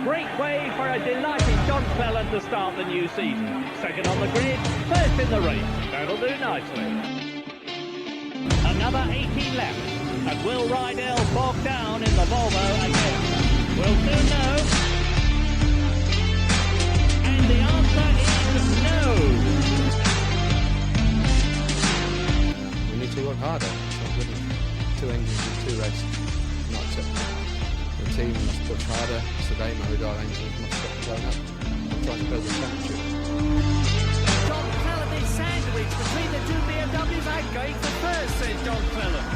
great way for a delighted John Cleland to start the new season. Second on the grid, first in the race. That'll do nicely. Another 18 left, and will Rydell bog down in the Volvo again? We'll soon know. And the answer is no. We need to work harder. It's not good enough. 2 engines and 2 races. Not acceptable. The team must push harder. Today, my regard engines must stop blowing up and try to build a championship. John Cleland is sandwiched between the 2 BMWs and going for first, says John Cleland.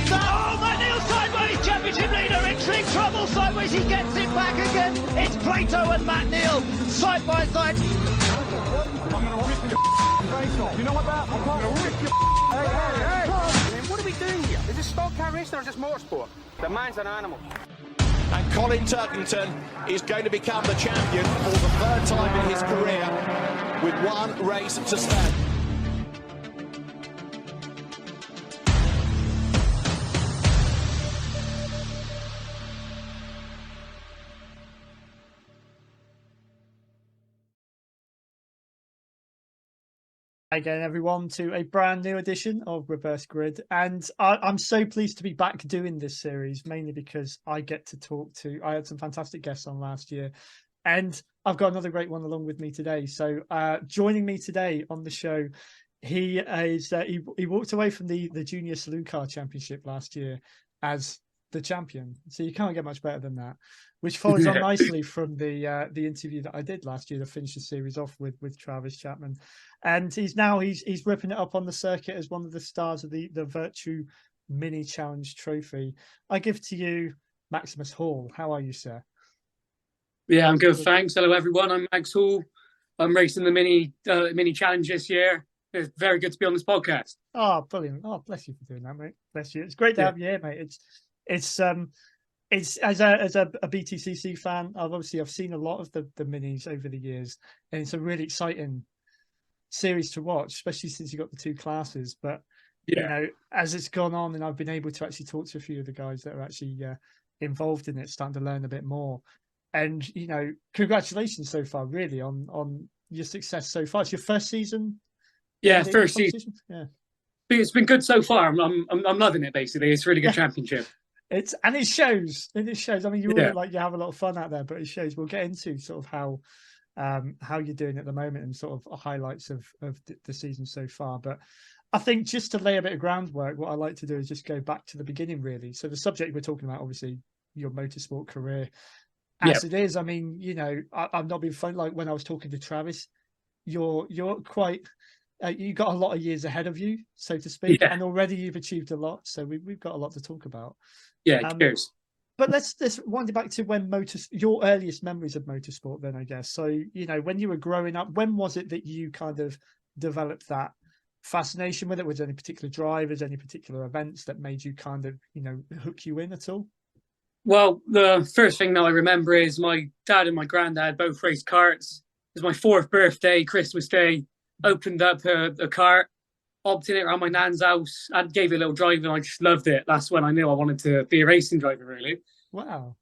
Oh, Matt Neal sideways, championship leader, entering trouble sideways, he gets it back again. It's Plato and Matt Neal, side by side. I'm going to rip your face off. You know what that? I'm going to rip your Hey! What are we doing here? Is this stock car racing or is this motorsport? The man's an animal. And Colin Turkington is going to become the champion for the 3rd time in his career with 1 race to stand. Again, everyone, to a brand new edition of Reverse Grid. And I'm so pleased to be back doing this series, mainly because I get to talk to, I had some fantastic guests on last year, and I've got another great one along with me today. So joining me today on the show, he is he walked away from the Junior Saloon Car Championship last year as the champion. So you can't get much better than that, which follows on nicely from the interview that I did last year to finish the series off with Travis Chapman. And he's ripping it up on the circuit as one of the stars of the Vertu Mini Challenge Trophy. I give to you Maximus Hall. How are you, sir? Yeah, I'm good, thanks. Hello, everyone. I'm Max Hall. I'm racing the Mini Challenge this year. It's very good to be on this podcast. Oh, brilliant. Oh, bless you for doing that, mate. Bless you. It's great to have you here, mate. It's as a BTCC fan, I've seen a lot of the minis over the years, and it's a really exciting series to watch, especially since you got the 2 classes. But you know, as it's gone on, and I've been able to actually talk to a few of the guys that are actually involved in it, starting to learn a bit more. And you know, congratulations so far, really, on your success so far. It's your first season. Yeah, first season. Yeah, it's been good so far. I'm loving it. Basically, it's a really good championship. It shows. It shows. I mean, you have a lot of fun out there, but it shows. We'll get into sort of how you're doing at the moment and sort of highlights of the season so far. But I think just to lay a bit of groundwork, what I like to do is just go back to the beginning, really. So the subject we're talking about, obviously, your motorsport career, as it is. I mean, you know, I've not been fun. Like when I was talking to Travis, you're quite. You got a lot of years ahead of you, so to speak, and already you've achieved a lot. So we've got a lot to talk about. Yeah, cheers. But let's wind it back to when your earliest memories of motorsport. Then I guess so. You know, when you were growing up, when was it that you kind of developed that fascination with it? Was there any particular drivers, any particular events that made you kind of hook you in at all? Well, the first thing that I remember is my dad and my granddad both raced karts. It was my 4th birthday, Christmas Day. Opened up a cart, hopped in it around my nan's house, and gave it a little drive, and I just loved it. That's when I knew I wanted to be a racing driver, really. Wow.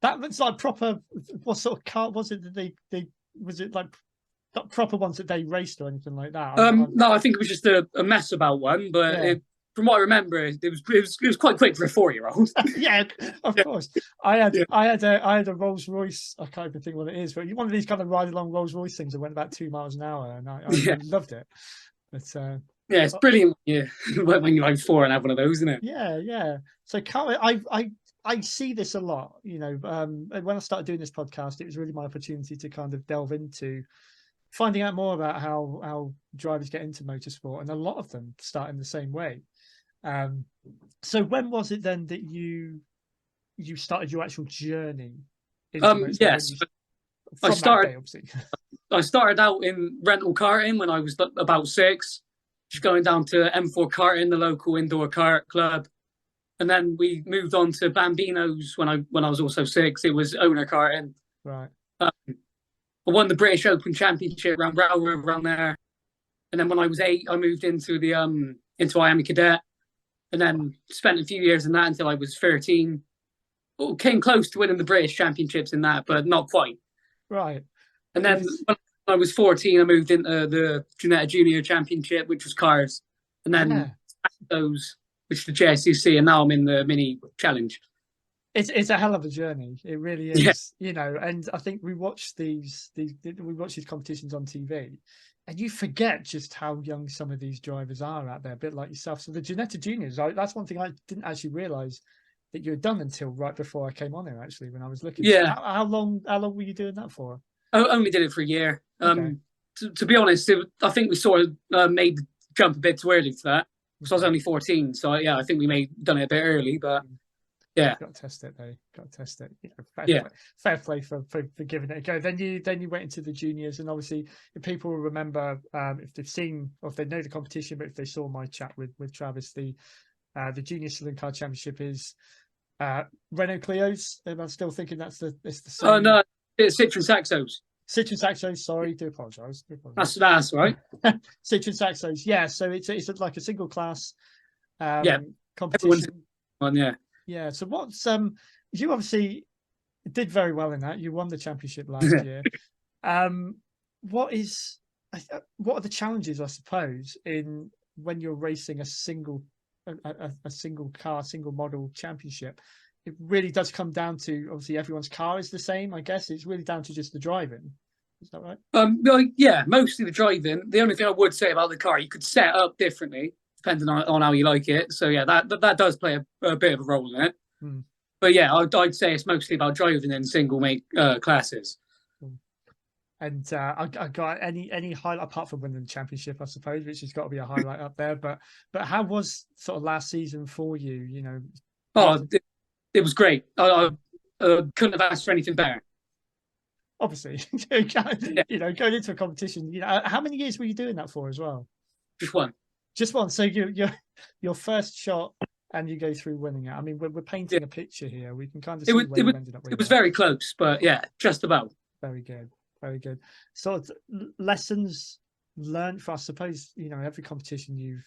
That was like proper. What sort of cart was it that they was it like proper ones that they raced or anything like that? No, I think it was just a mess about one, but from what I remember, it was quite quick for a 4-year-old. Yeah, of course. I had a Rolls Royce. I can't even think what it is, but one of these kind of ride along Rolls Royce things that went about 2 miles an hour, and I loved it. But it's brilliant. Yeah, when you're like 4 and have one of those, isn't it? Yeah. So I see this a lot. You know, when I started doing this podcast, it was really my opportunity to kind of delve into finding out more about how drivers get into motorsport, and a lot of them start in the same way. So when was it then that you started your actual journey? Yes, I started out in rental karting when I was about 6, just going down to M4 karting, the local indoor kart club, and then we moved on to Bambinos when I was also 6. It was owner karting. Right. I won the British Open Championship around there, and then when I was 8, I moved into Miami Cadet. And then spent a few years in that until I was 13. came close to winning the British Championships in that, but not quite. Right. And then when I was 14, I moved into the Junior Championship, which was cars, and then those, which is the JSCC, and now I'm in the Mini Challenge. It's a hell of a journey. It really is. Yeah. You know, and I think we watch these competitions on TV, and you forget just how young some of these drivers are out there, a bit like yourself. So the Ginetta Juniors, that's one thing I didn't actually realise that you had done until right before I came on here, actually, when I was looking. Yeah. So how long were you doing that for? I only did it for a year. Okay. To be honest, I think we sort of made the jump a bit too early for that, because I was only 14. So yeah, I think we done it a bit early, but yeah. Got to test it though. Got to test it. You know, fair play for giving it a go. Then you went into the juniors, and obviously if people will remember, if they've seen or if they know the competition, but if they saw my chat with Travis, the Junior Saloon Car Championship is Renault Clios. Am I still thinking it's the same? Oh no, it's Citroen Saxos. Citroen Saxos. Sorry, do apologise. That's right. Citroen Saxos. Yeah, so it's like a single class competition. Yeah. Yeah. So what's you obviously did very well in that. You won the championship last year. What are the challenges, I suppose, in when you're racing a single car, single model championship? It really does come down to, obviously everyone's car is the same. I guess it's really down to just the driving. Is that right? Well, yeah, mostly the driving. The only thing I would say about the car, you could set up differently depending on how you like it. So yeah, that does play a bit of a role in it. But yeah, I'd say it's mostly about driving in single make classes. And I got any highlight apart from winning the championship, I suppose, which has got to be a highlight up there. But how was sort of last season for you? You know, it was great. I couldn't have asked for anything better. Obviously, you know, going into a competition. You know, how many years were you doing that for as well? Just one. Just one. So your first shot, and you go through winning it. I mean, we're painting a picture here. We can kind of see where you ended up with. It was very close, but yeah, just about. Very good. Very good. So lessons learned for, I suppose, you know, every competition you've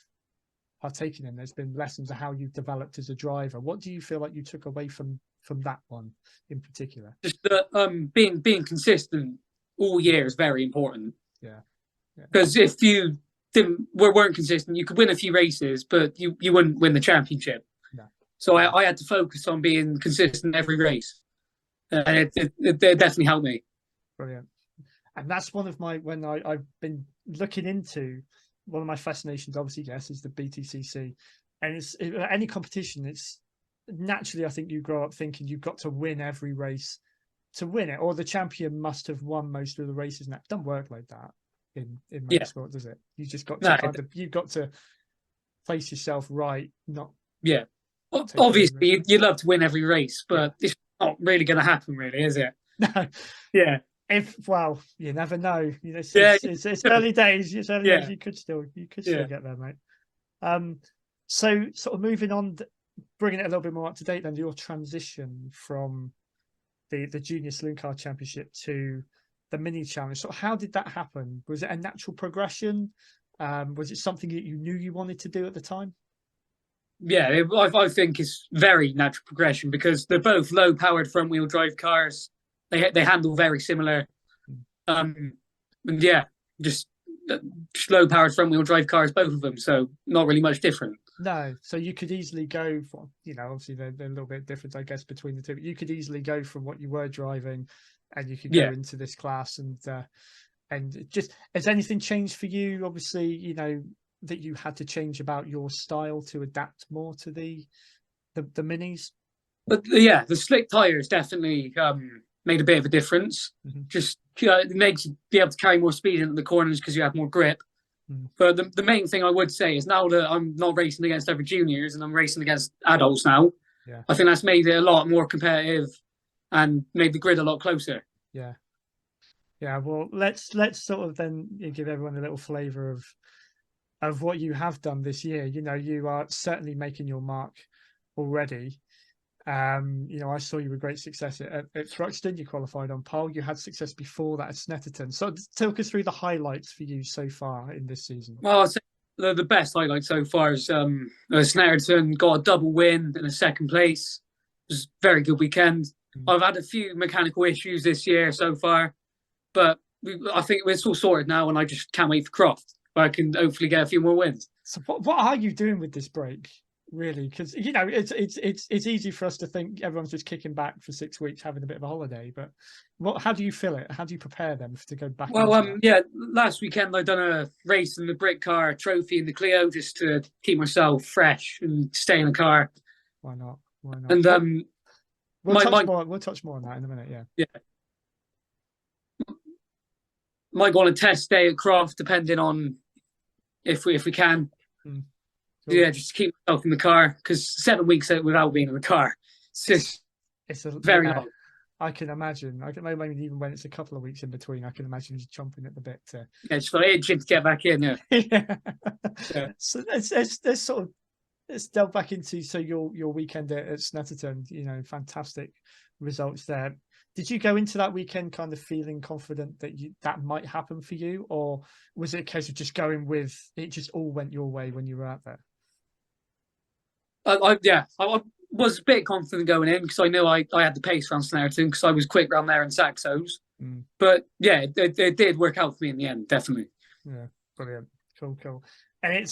partaken in, there's been lessons of how you've developed as a driver. What do you feel like you took away from that one in particular? Just being consistent all year is very important. Yeah. Because if you weren't consistent, you could win a few races, but you wouldn't win the championship. No. So I had to focus on being consistent every race. And it definitely helped me. Brilliant. And that's one of my, when I've been looking into, one of my fascinations, obviously, yes, is the BTCC. And it's any competition, it's naturally, I think you grow up thinking you've got to win every race to win it, or the champion must have won most of the races. And that doesn't work like that in motorsport, does it? You just got to you've got to place yourself right, not. Yeah. Obviously, you'd love to win every race, but it's not really going to happen, really, is it? No. Yeah. Well, you never know. You know, it's early days. It's early days. You could still get there, mate. So sort of moving on, bringing it a little bit more up to date, then your transition from the Junior Saloon Car Championship to the Mini Challenge. So how did that happen? Was it a natural progression? Was it something that you knew you wanted to do at the time? Yeah, I think it's very natural progression because they're both low-powered front-wheel drive cars. They handle very similar, and yeah, just low-powered front-wheel drive cars, both of them. So not really much different. No, so you could easily go for, you know, obviously they're a little bit different, I guess, between the two. But you could easily go from what you were driving, and you could go into this class, and just has anything changed for you? Obviously, you know that you had to change about your style to adapt more to the minis. But yeah, the slick tires definitely made a bit of a difference. Just it makes you be able to carry more speed into the corners because you have more grip. But the main thing I would say is now that I'm not racing against other juniors and I'm racing against adults now, I think that's made it a lot more competitive and made the grid a lot closer. Yeah. Well, let's sort of then give everyone a little flavour of what you have done this year. You know, you are certainly making your mark already. You know, I saw you with great success at Thruxton. You qualified on pole. You had success before that at Snetterton. So talk us through the highlights for you so far in this season. Well, I'd say the best highlight so far is Snetterton got a double win in a second place. was a very good weekend. I've had a few mechanical issues this year so far, but I think it's all sorted now, and I just can't wait for Croft, where I can hopefully get a few more wins. So what are you doing with this break, really? Because it's easy for us to think everyone's just kicking back for 6 weeks, having a bit of a holiday. But how do you feel it? How do you prepare them to go back? Well, last weekend I done a race in the Brick Car Trophy in the Clio just to keep myself fresh and stay in the car. Why not? And we'll touch more on that in a minute. Yeah. Might go on a test day at Croft, depending on if we can. Cool. Yeah, just to keep myself in the car, because 7 weeks out without being in the car, it's very hard. I can imagine. Maybe even when it's a couple of weeks in between, I can imagine just chomping at the bit to. Yeah, just like itching to get back in. Yeah. So let's delve back into your weekend at Snetterton. Fantastic results there. Did you go into that weekend kind of feeling confident that that might happen for you, or was it a case of just going with it? Just all went your way when you were out there. I was a bit confident going in because I knew I had the pace around Snetterton because I was quick around there in Saxos. But yeah, it did work out for me in the end, definitely. Yeah, brilliant, cool. And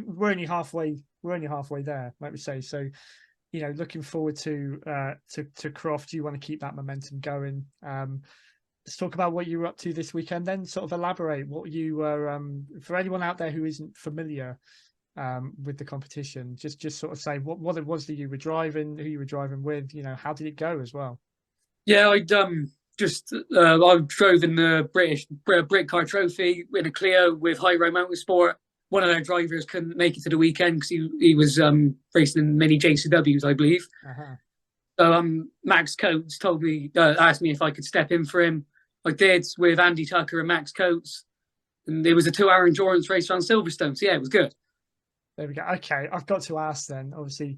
we're only halfway there, like we say. So, looking forward to Croft. You want to keep that momentum going. Let's talk about what you were up to this weekend. Then, sort of elaborate what you were. For anyone out there who isn't familiar with the competition, just sort of say what it was that you were driving, who you were driving with. How did it go as well? Yeah, I drove in the British Brick Car Trophy in a Clio with High Road Motorsport. One of their drivers couldn't make it to the weekend because he was racing in many JCWs, I believe. So Max Coates asked me if I could step in for him. I did, with Andy Tucker and Max Coates, and it was a 2-hour endurance race around Silverstone. So yeah, it was good. There we go. Okay, I've got to ask then. Obviously,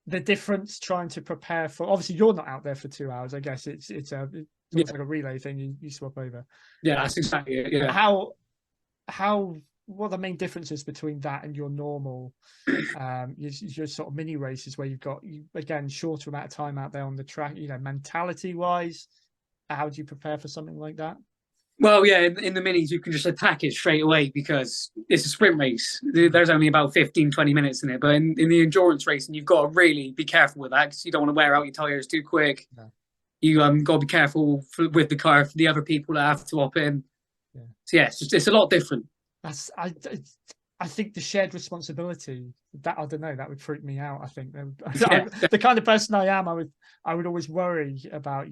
the difference trying to prepare for. Obviously, you're not out there for 2 hours. I guess it's like a relay thing. You swap over. Yeah, that's exactly it. Yeah. What are the main differences between that and your normal, your sort of mini races where you've got again shorter amount of time out there on the track? Mentality wise, how do you prepare for something like that? Well, yeah, in the minis you can just attack it straight away because it's a sprint race. There's only about 15-20 minutes in it, but in the endurance racing you've got to really be careful with that because you don't want to wear out your tires too quick. No. You got to be careful with the car for the other people that have to hop in. Yeah. So yeah, it's a lot different. I think the shared responsibility that I don't know that would freak me out. I think the kind of person I am, I would always worry about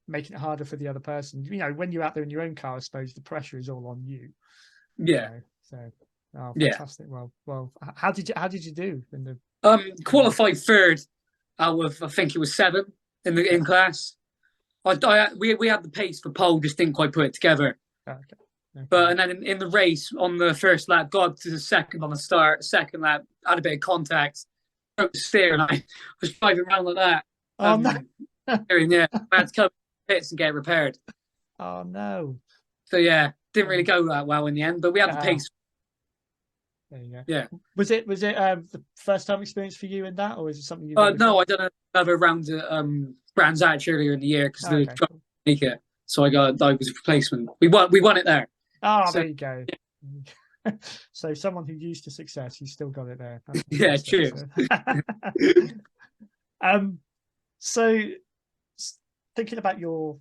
making it harder for the other person. When you're out there in your own car, I suppose the pressure is all on you. Yeah. Fantastic. Yeah. Well, how did you do in the qualified third out of I think it was 7 in class. We had the pace for pole, just didn't quite put it together. Okay. But and then in the race on the first lap, got to the second on the start. Second lap, had a bit of contact, broke the steer, and I was driving around like that. Oh no! Yeah, I had to come to the pits and get it repaired. Oh no! So yeah, didn't really go that well in the end, but we had the pace. There you go. Yeah. Was it the first time experience for you in that, or is it something you? No, I done another round at Brands Hatch earlier in the year because the truck didn't make it, so I was a replacement. We won it there. Oh, so, there you go. Yeah. So someone who used to success, you still got it there. Yeah, true. So thinking about your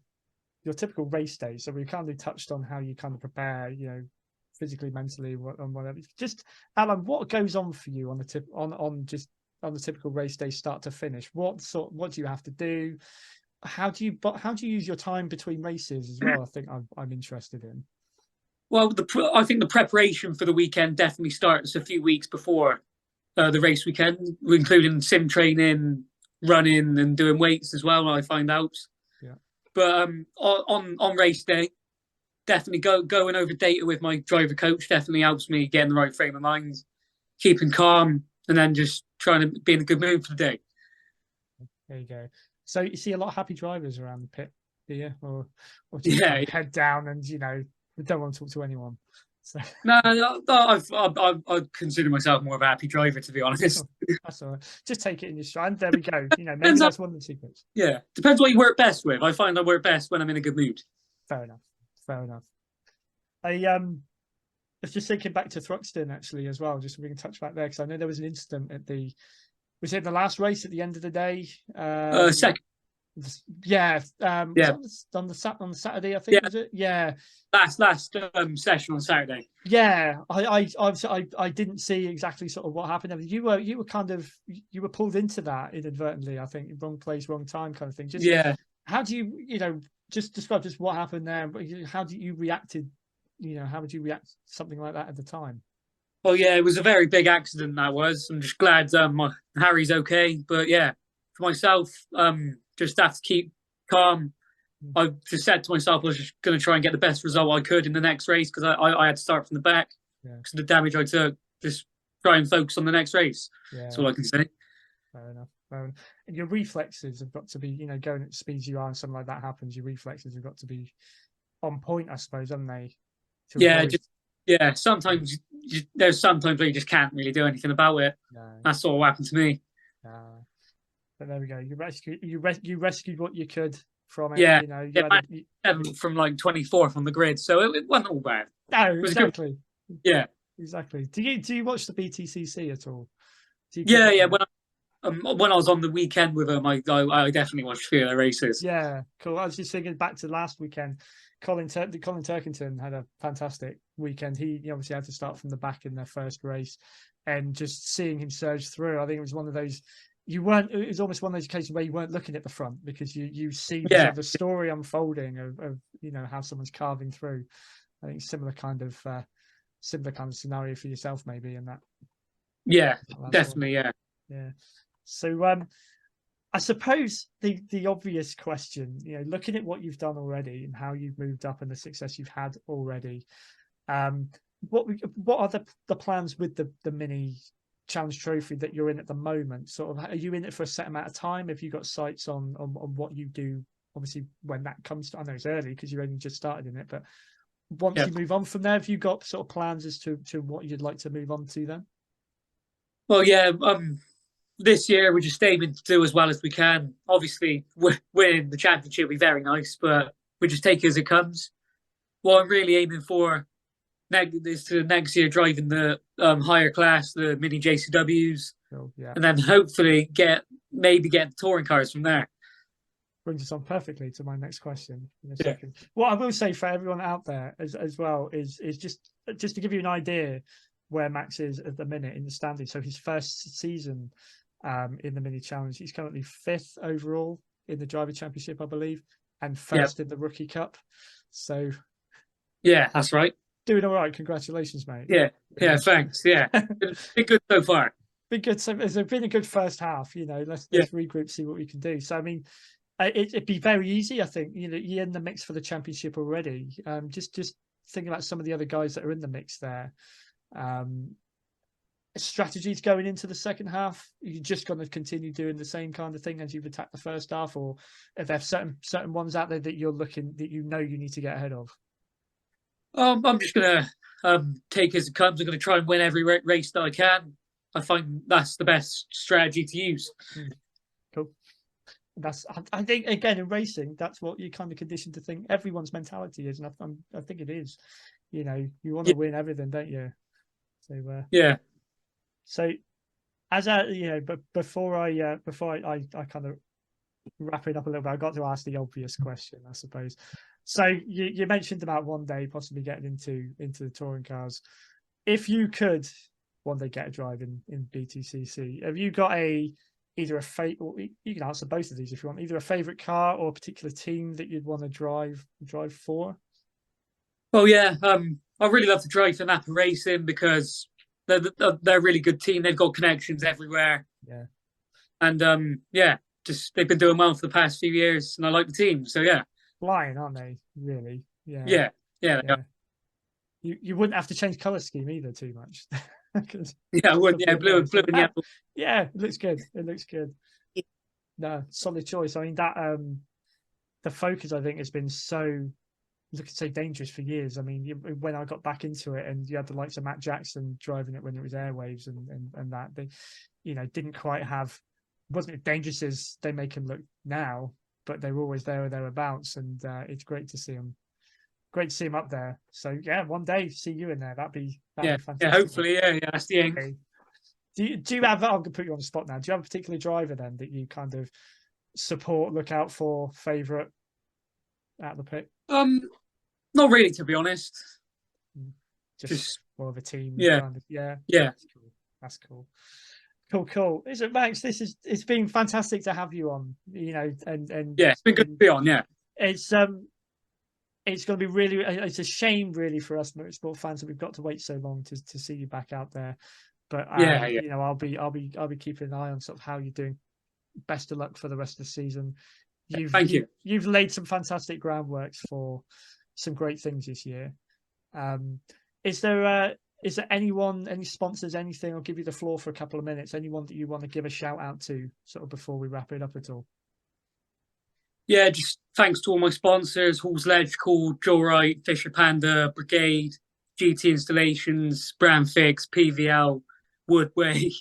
typical race day, so we kind of touched on how you kind of prepare, physically, mentally, and whatever. Just Alan, what goes on for you on the typical race day, start to finish? What do you have to do? How do you use your time between races as well? I think I'm interested in. Well, I think the preparation for the weekend definitely starts a few weeks before the race weekend, including sim training, running, and doing weights as well. I find out. Yeah. But on race day, definitely going over data with my driver coach definitely helps me get in the right frame of mind, keeping calm, and then just trying to be in a good mood for the day. There you go. So you see a lot of happy drivers around the pit, do you? Or do you head down and we don't want to talk to anyone? So No, I consider myself more of a happy driver, to be honest. that's all right. Just take it in your stride. There we go. Maybe Depends that's one of the secrets. Yeah, depends what you work best with. I find I work best when I'm in a good mood. Fair enough. Fair enough. I was just thinking back to Thruxton actually as well, just so we can touch back there, because I know there was an incident at was it the last race at the end of the day? Second. Yeah. Yeah. On the Saturday, I think, Yeah. was it? Yeah. Last session on Saturday. Yeah. I didn't see exactly sort of what happened. You were kind of you were pulled into that inadvertently, I think, wrong place, wrong time kind of thing. Just how do you just describe just what happened there? How did you reacted? How would you react to something like that at the time? Well, yeah, it was a very big accident. That was. I'm just glad Harry's okay. But yeah, for myself, just have to keep calm. I just said to myself I was just going to try and get the best result I could in the next race, because I had to start from the back because of the damage I took. Just try and focus on the next race. Yeah. That's all I can say. Fair enough. And your reflexes have got to be, going at the speeds you are and something like that happens, your reflexes have got to be on point, I suppose, haven't they? Sometimes there's sometimes where you just can't really do anything about it. No. That's all what happened to me. But there we go. You rescued what you could from it. Yeah, from like 24th on the grid, so it wasn't all bad. No, exactly. Yeah, exactly. Do you watch the BTCC at all? Yeah. When I was on the weekend with them, I definitely watched a few of their races. Yeah, cool. I was just thinking back to last weekend. Colin Turkington had a fantastic weekend. He obviously had to start from the back in their first race, and just seeing him surge through, I think it was one of those. It was almost one of those occasions where you weren't looking at the front, because you see the story unfolding of how someone's carving through. I think similar kind of scenario for yourself maybe in that. Yeah, definitely. Yeah. So I suppose the obvious question, looking at what you've done already and how you've moved up and the success you've had already, what are the plans with the mini challenge trophy that you're in at the moment? Sort of, are you in it for a set amount of time? Have you got sights on what you do? Obviously, when that comes to, I know it's early because you only just started in it, but once you move on from there, have you got sort of plans as to what you'd like to move on to then? Well, yeah. This year we're just aiming to do as well as we can. Obviously, winning the championship would be very nice, but we just take it as it comes. What I'm really aiming for is to next year driving the higher class, the mini JCWs, and then hopefully get touring cars from there. Brings us on perfectly to my next question in a second. What I will say for everyone out there as well is just to give you an idea where Max is at the minute in the standings. So his first season in the mini challenge, he's currently 5th overall in the driver championship, I believe, and 1st in the rookie cup. So yeah, that's right. Doing all right. Congratulations, mate. Yeah, thanks. Yeah, been good so far. Been good. So it's been a good first half. Let's regroup, see what we can do. So I mean, it'd be very easy. I think you're in the mix for the championship already. Just thinking about some of the other guys that are in the mix there. Strategies going into the second half, you're just going to continue doing the same kind of thing as you've attacked the first half, or if there are certain ones out there that you're looking that you need to get ahead of? I'm just gonna take it as it comes. I'm gonna try and win every race that I can. I find that's the best strategy to use. Cool. I think again in racing, that's what you're kind of conditioned to think everyone's mentality is, and I think it is. You want to win everything, don't you? So So, as but before I kind of wrap it up a little bit, I got to ask the obvious question, I suppose. So you mentioned about one day possibly getting into the touring cars. If you could one day get a drive in BTCC, have you got either a favorite? You can answer both of these if you want. Either a favorite car or a particular team that you'd want to drive for. Well, yeah, I really love to drive for Napa Racing because they're a really good team. They've got connections everywhere. Yeah, and just they've been doing well for the past few years, and I like the team. So yeah, flying, aren't they? Really? Yeah. You wouldn't have to change colour scheme either too much. I would. Yeah, blue and yellow. Yeah, it looks good. No, solid choice. I mean that the focus I think has been so looking so dangerous for years. I mean, when I got back into it, and you had the likes of Matt Jackson driving it when it was airwaves and that, they, didn't quite have, wasn't as dangerous as they make him look now, but they were always there or thereabouts, and it's great to see him. Great to see him up there. So yeah, one day see you in there. That'd be fantastic. Yeah, hopefully, yeah, that's the aim. Okay. Do you have? I'm gonna put you on the spot now. Do you have a particular driver then that you kind of support, look out for, favourite at the pit? Not really, to be honest. Just more of a team. Yeah, kind of, yeah. That's cool. Cool. Listen, Max, it's been fantastic to have you on. And yeah, it's been good to be on. Yeah, it's going to be really. It's a shame, really, for us motorsport fans that we've got to wait so long to see you back out there. But I'll be keeping an eye on sort of how you're doing. Best of luck for the rest of the season. Thank you. You've laid some fantastic groundworks for some great things this year. Is there anyone, any sponsors, anything? I'll give you the floor for a couple of minutes. Anyone that you want to give a shout out to, sort of before we wrap it up at all? Yeah, just thanks to all my sponsors: Hall's Electrical, Joe Wright, Fisher Panda, Brigade, GT Installations, Brand Fix, PVL, Woodway,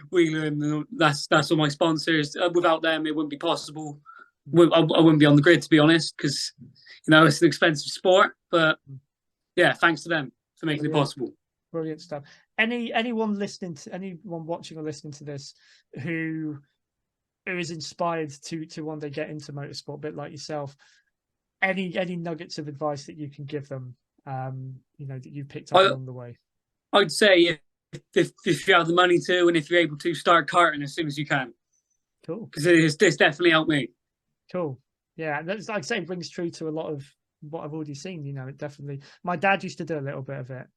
Whelan. That's all my sponsors. Without them, it wouldn't be possible. I wouldn't be on the grid, to be honest, because it's an expensive sport. But yeah, thanks to them for making it possible. Brilliant stuff. Anyone watching or listening to this who is inspired to one day get into motorsport, a bit like yourself, any nuggets of advice that you can give them, that you picked up along the way? I'd say if you have the money to, and if you're able to, start karting as soon as you can. Cool. Because it's definitely helped me. Cool. Yeah, that's, like I say, it rings true to a lot of what I've already seen. It definitely. My dad used to do a little bit of it.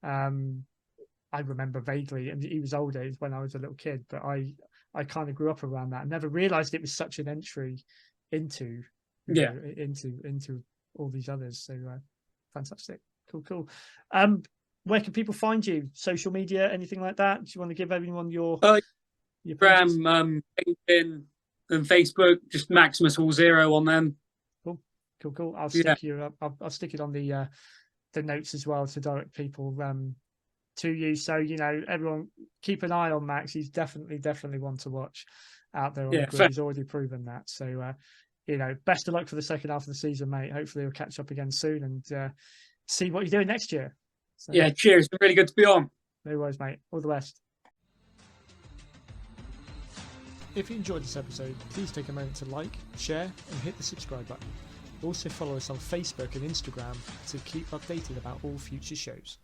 I remember vaguely, and he was older when I was a little kid, but I kind of grew up around that. I never realised it was such an entry into into all these others. So fantastic, cool. Where can people find you? Social media, anything like that? Do you want to give everyone your Instagram, LinkedIn, and Facebook? Just Maximus Hall 0 on them. Cool. I'll stick I'll stick it on the notes as well to direct people to you. So everyone keep an eye on Max. He's definitely one to watch out there on the grid. He's already proven that. So best of luck for the second half of the season, mate. Hopefully we'll catch up again soon and see what you're doing next year. So, yeah, cheers. It's been really good to be on. No worries, mate. All the best. If you enjoyed this episode, please take a moment to like, share, and hit the subscribe button. Also follow us on Facebook and Instagram to keep updated about all future shows.